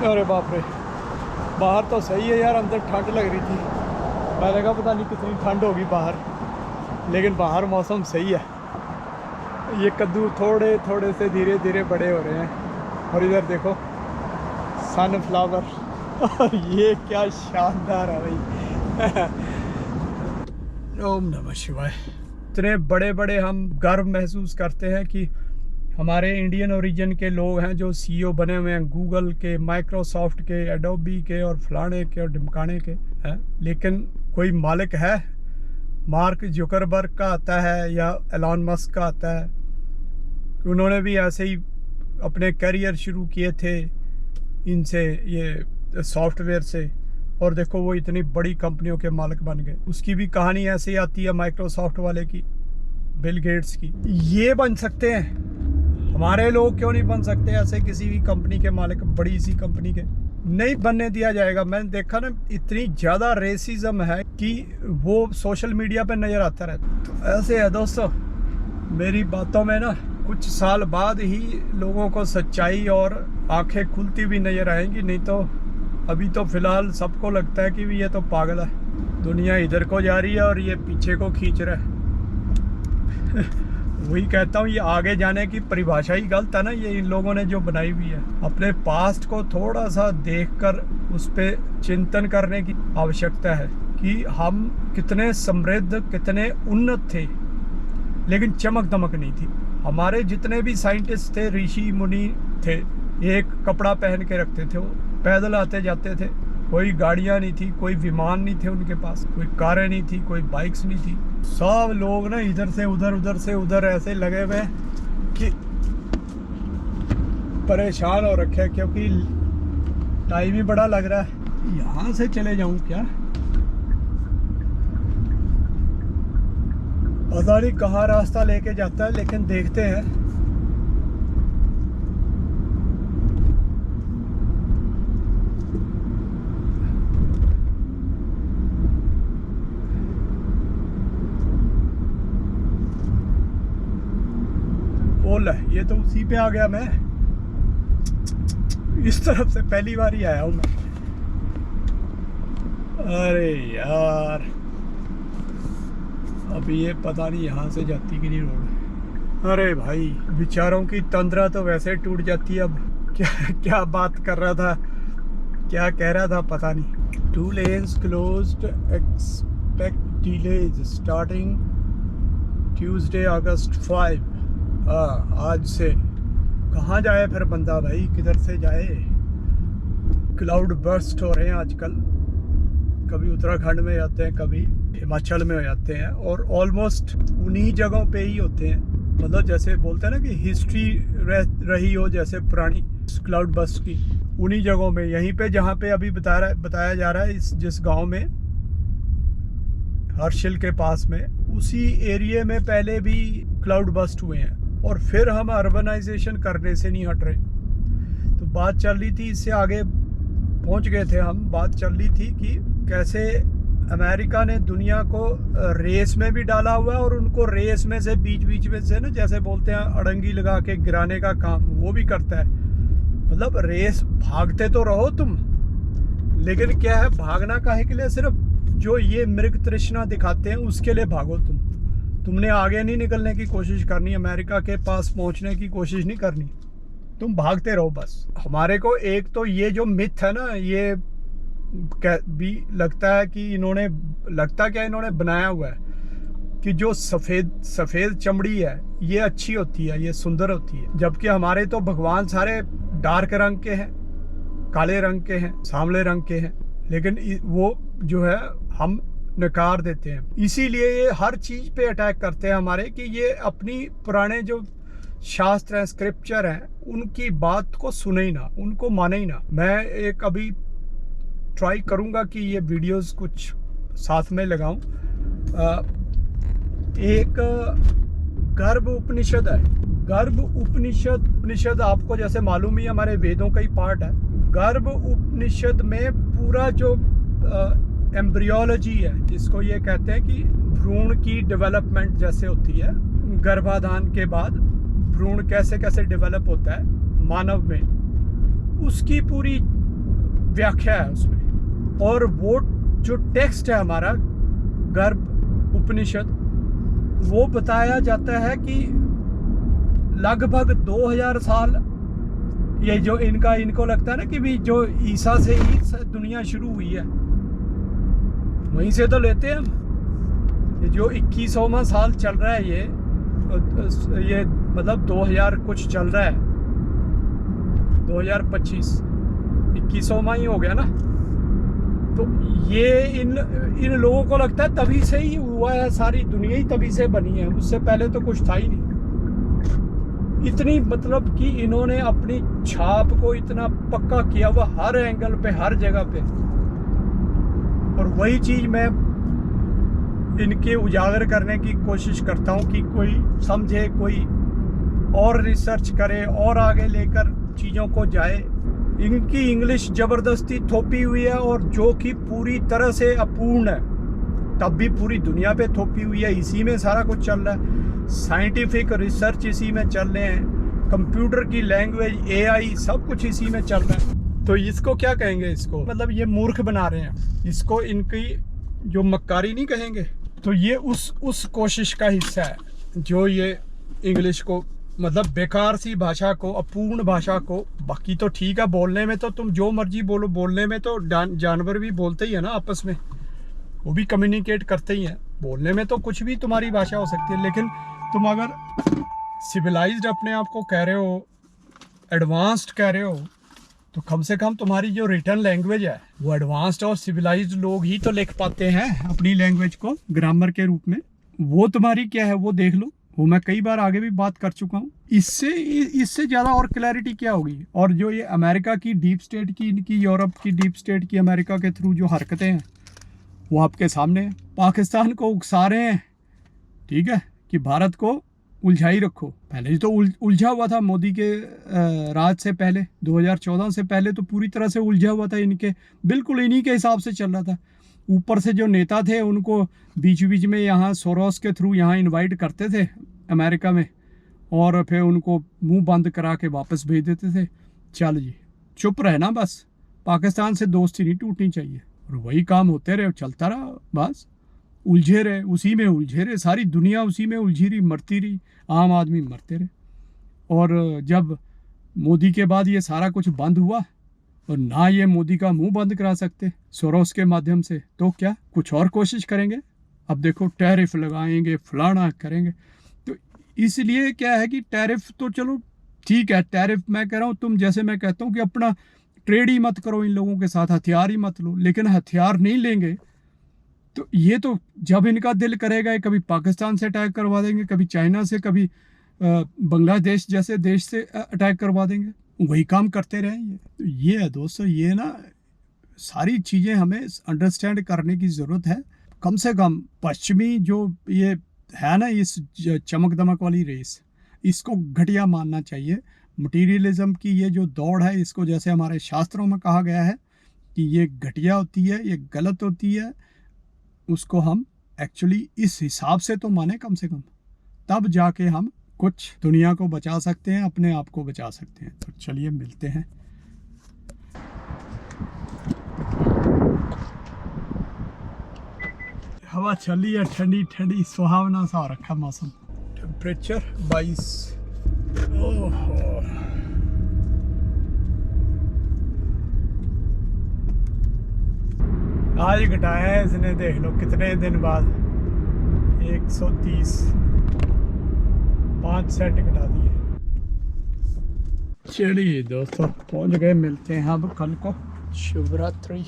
अरे बाप रे, बाहर तो सही है यार, अंदर ठंड लग रही थी। मैंने कहा पता नहीं कितनी ठंड होगी बाहर, लेकिन बाहर मौसम सही है। ये कद्दू थोड़े थोड़े से धीरे धीरे बड़े हो रहे हैं। और इधर देखो सनफ्लावर और ये क्या शानदार है भाई। ओम नमः शिवाय। इतने बड़े बड़े हम गर्व महसूस करते हैं कि हमारे इंडियन ओरिजिन के लोग हैं जो सीईओ बने हुए हैं, गूगल के, माइक्रोसॉफ्ट के, एडोबी के और फलाने के और ढिमकाने के हैं। लेकिन कोई मालिक है? मार्क जुकरबर्ग का आता है या एलॉन मस्क का आता है? उन्होंने भी ऐसे ही अपने करियर शुरू किए थे इनसे, ये सॉफ्टवेयर से, और देखो वो इतनी बड़ी कंपनियों के मालिक बन गए। उसकी भी कहानी ऐसे ही आती है माइक्रोसॉफ्ट वाले की, बिल गेट्स की। ये बन सकते हैं, हमारे लोग क्यों नहीं बन सकते ऐसे किसी भी कंपनी के मालिक? बड़ी सी कंपनी के नहीं बनने दिया जाएगा। मैंने देखा ना, इतनी ज़्यादा रेसिज्म है कि वो सोशल मीडिया पे नज़र आता रहता। तो ऐसे है दोस्तों, मेरी बातों में ना कुछ साल बाद ही लोगों को सच्चाई और आंखें खुलती भी नज़र आएंगी। नहीं तो अभी तो फ़िलहाल सबको लगता है कि ये तो पागल है, दुनिया इधर को जा रही है और ये पीछे को खींच रहा है। वही कहता हूँ, ये आगे जाने की परिभाषा ही गलत है ना, ये इन लोगों ने जो बनाई हुई है। अपने पास्ट को थोड़ा सा देखकर उस पर चिंतन करने की आवश्यकता है कि हम कितने समृद्ध, कितने उन्नत थे, लेकिन चमक दमक नहीं थी। हमारे जितने भी साइंटिस्ट थे, ऋषि मुनि थे, एक कपड़ा पहन के रखते थे, वो पैदल आते जाते थे। कोई गाड़ियाँ नहीं थी, कोई विमान नहीं थे उनके पास, कोई कारें नहीं थी, कोई बाइक्स नहीं थी। सब लोग ना इधर से उधर, उधर से उधर ऐसे लगे हुए कि परेशान हो रखे, क्योंकि टाइम ही बड़ा लग रहा है। यहाँ से चले जाऊँ क्या? पता नहीं कहाँ रास्ता लेके जाता है, लेकिन देखते हैं। ओला, ये तो उसी पे आ गया मैं। इस तरफ से पहली बार ही आया हूँ मैं। अरे यार, अभी ये पता नहीं यहाँ से जाती कि नहीं रोड। अरे भाई, बेचारों की तंद्रा तो वैसे टूट जाती है। अब क्या बात कर रहा था, क्या कह रहा था पता नहीं। 2 lanes closed, expect delays starting Tuesday August 5। आज से कहाँ जाए फिर बंदा भाई, किधर से जाए? क्लाउड बर्स्ट हो रहे हैं आजकल, कभी उत्तराखंड में जाते हैं, कभी हिमाचल में हो जाते हैं, और ऑलमोस्ट उन्हीं जगहों पे ही होते हैं। मतलब जैसे बोलते हैं ना कि हिस्ट्री रही हो जैसे पुरानी क्लाउड बर्स्ट की, उन्हीं जगहों में, यहीं पे जहाँ पे अभी बताया जा रहा है, जिस गांव में, हर्षिल के पास में, उसी एरिया में पहले भी क्लाउड बर्स्ट हुए हैं। और फिर हम अर्बनाइजेशन करने से नहीं हट रहे। तो बात चल रही थी, इससे आगे पहुंच गए थे हम। बात चल रही थी कि कैसे अमेरिका ने दुनिया को रेस में भी डाला हुआ है, और उनको रेस में से बीच में से ना, जैसे बोलते हैं, अड़ंगी लगा के गिराने का काम वो भी करता है। मतलब रेस भागते तो रहो तुम, लेकिन क्या है, भागना काहे के लिए? सिर्फ जो ये मृग तृष्णा दिखाते हैं उसके लिए भागो तुमने आगे नहीं निकलने की कोशिश करनी, अमेरिका के पास पहुंचने की कोशिश नहीं करनी, तुम भागते रहो बस। हमारे को एक तो ये जो मिथ है ना, ये भी लगता है कि इन्होंने बनाया हुआ है कि जो सफ़ेद चमड़ी है ये अच्छी होती है, ये सुंदर होती है। जबकि हमारे तो भगवान सारे डार्क रंग के हैं, काले रंग के हैं, सांवले रंग के हैं, लेकिन वो जो है हम नकार देते हैं। इसीलिए ये हर चीज पे अटैक करते हैं हमारे, कि ये अपनी पुराने जो शास्त्र हैं, स्क्रिप्चर हैं, उनकी बात को सुने ही ना, उनको माने ही ना। मैं एक अभी ट्राई करूंगा कि ये वीडियोस कुछ साथ में लगाऊं। एक गर्भ उपनिषद है। गर्भ उपनिषद आपको जैसे मालूम ही हमारे वेदों का ही पार्ट है। गर्भ उपनिषद में पूरा जो एम्ब्रियोलॉजी है, जिसको ये कहते हैं कि भ्रूण की डेवलपमेंट जैसे होती है, गर्भाधान के बाद भ्रूण कैसे कैसे डेवलप होता है मानव में, उसकी पूरी व्याख्या है उसमें, और वो जो टेक्स्ट है हमारा गर्भ उपनिषद, वो बताया जाता है कि लगभग 2000 साल ये जो इनको लगता है ना कि भी जो ईसा से ही दुनिया शुरू हुई है, वहीं से तो लेते हैं हम। ये जो 21वां साल चल रहा है ये मतलब 2000 कुछ चल रहा है, 2025 21वां ही हो गया ना। तो ये इन लोगों को लगता है तभी से ही हुआ है, सारी दुनिया ही तभी से बनी है, उससे पहले तो कुछ था ही नहीं। इतनी मतलब कि इन्होंने अपनी छाप को इतना पक्का किया हुआ हर एंगल पे, हर जगह पे, और वही चीज़ मैं इनके उजागर करने की कोशिश करता हूँ कि कोई समझे, कोई और रिसर्च करे और आगे लेकर चीज़ों को जाए। इनकी इंग्लिश ज़बरदस्ती थोपी हुई है, और जो कि पूरी तरह से अपूर्ण है, तब भी पूरी दुनिया पे थोपी हुई है। इसी में सारा कुछ चल रहा है, साइंटिफिक रिसर्च इसी में चल रहे हैं, कंप्यूटर की लैंग्वेज, AI सब कुछ इसी में चल रहा है। तो इसको क्या कहेंगे? इसको मतलब ये मूर्ख बना रहे हैं, इसको इनकी जो मक्कारी नहीं कहेंगे। तो ये उस कोशिश का हिस्सा है जो ये इंग्लिश को मतलब बेकार सी भाषा को, अपूर्ण भाषा को, बाकी तो ठीक है बोलने में तो तुम जो मर्जी बोलो, बोलने में तो जानवर भी बोलते ही है ना आपस में, वो भी कम्युनिकेट करते ही हैं, बोलने में तो कुछ भी तुम्हारी भाषा हो सकती है। लेकिन तुम अगर सिविलाइज्ड अपने आप को कह रहे हो, एडवांस्ड कह रहे हो, तो कम से कम तुम्हारी जो रिटर्न लैंग्वेज है वो एडवांस्ड और सिविलाइज्ड लोग ही तो लिख पाते हैं अपनी लैंग्वेज को ग्रामर के रूप में। वो तुम्हारी क्या है वो देख लो, वो मैं कई बार आगे भी बात कर चुका हूँ। इससे ज़्यादा और क्लैरिटी क्या होगी? और जो ये अमेरिका की डीप स्टेट की, इनकी यूरोप की डीप स्टेट की अमेरिका के थ्रू जो हरकतें हैं वो आपके सामने है। पाकिस्तान को उकसा रहे हैं, ठीक है, कि भारत को उलझाई रखो। पहले तो उलझा हुआ था मोदी के राज से पहले, 2014 से पहले तो पूरी तरह से उलझा हुआ था, इनके बिल्कुल इन्हीं के हिसाब से चल रहा था। ऊपर से जो नेता थे उनको बीच बीच में यहाँ सोरोस के थ्रू यहाँ इनवाइट करते थे अमेरिका में, और फिर उनको मुंह बंद करा के वापस भेज देते थे। चल जी चुप रहना, बस पाकिस्तान से दोस्ती नहीं टूटनी चाहिए। और वही काम होते रहे, चलता रहा, बस उलझे रहे, उसी में उलझे रहे, सारी दुनिया उसी में उलझी रही, मरती रही, आम आदमी मरते रहे। और जब मोदी के बाद ये सारा कुछ बंद हुआ, और ना ये मोदी का मुंह बंद करा सकते सोरोस के माध्यम से, तो क्या कुछ और कोशिश करेंगे? अब देखो टैरिफ लगाएंगे, फलाना करेंगे। तो इसलिए क्या है कि टैरिफ तो चलो ठीक है, टैरिफ मैं कह रहा हूँ, तुम जैसे मैं कहता हूँ कि अपना ट्रेड ही मत करो इन लोगों के साथ, हथियार ही मत लो, लेकिन हथियार नहीं लेंगे तो ये तो जब इनका दिल करेगा कभी पाकिस्तान से अटैक करवा देंगे, कभी चाइना से, कभी बांग्लादेश जैसे देश से अटैक करवा देंगे, वही काम करते रहेंगे। तो ये है दोस्तों, ये ना सारी चीज़ें हमें अंडरस्टैंड करने की ज़रूरत है। कम से कम पश्चिमी जो ये है ना, इस चमक दमक वाली रेस, इसको घटिया मानना चाहिए। मटीरियलिज्म की ये जो दौड़ है, इसको जैसे हमारे शास्त्रों में कहा गया है कि ये घटिया होती है, ये गलत होती है, उसको हम एक्चुअली इस हिसाब से तो माने कम से कम, तब जाके हम कुछ दुनिया को बचा सकते हैं, अपने आप को बचा सकते हैं। तो चलिए मिलते हैं। हवा चली है ठंडी ठंडी, सुहावना सा रखा मौसम। टेम्परेचर 22। ओहो, आज घटाया है इसने, देख लो कितने दिन बाद 130, 5 सेंट घटा दिए। चलिए दोस्तों पहुंच गए, मिलते हैं अब कल को। शिवरात्रि।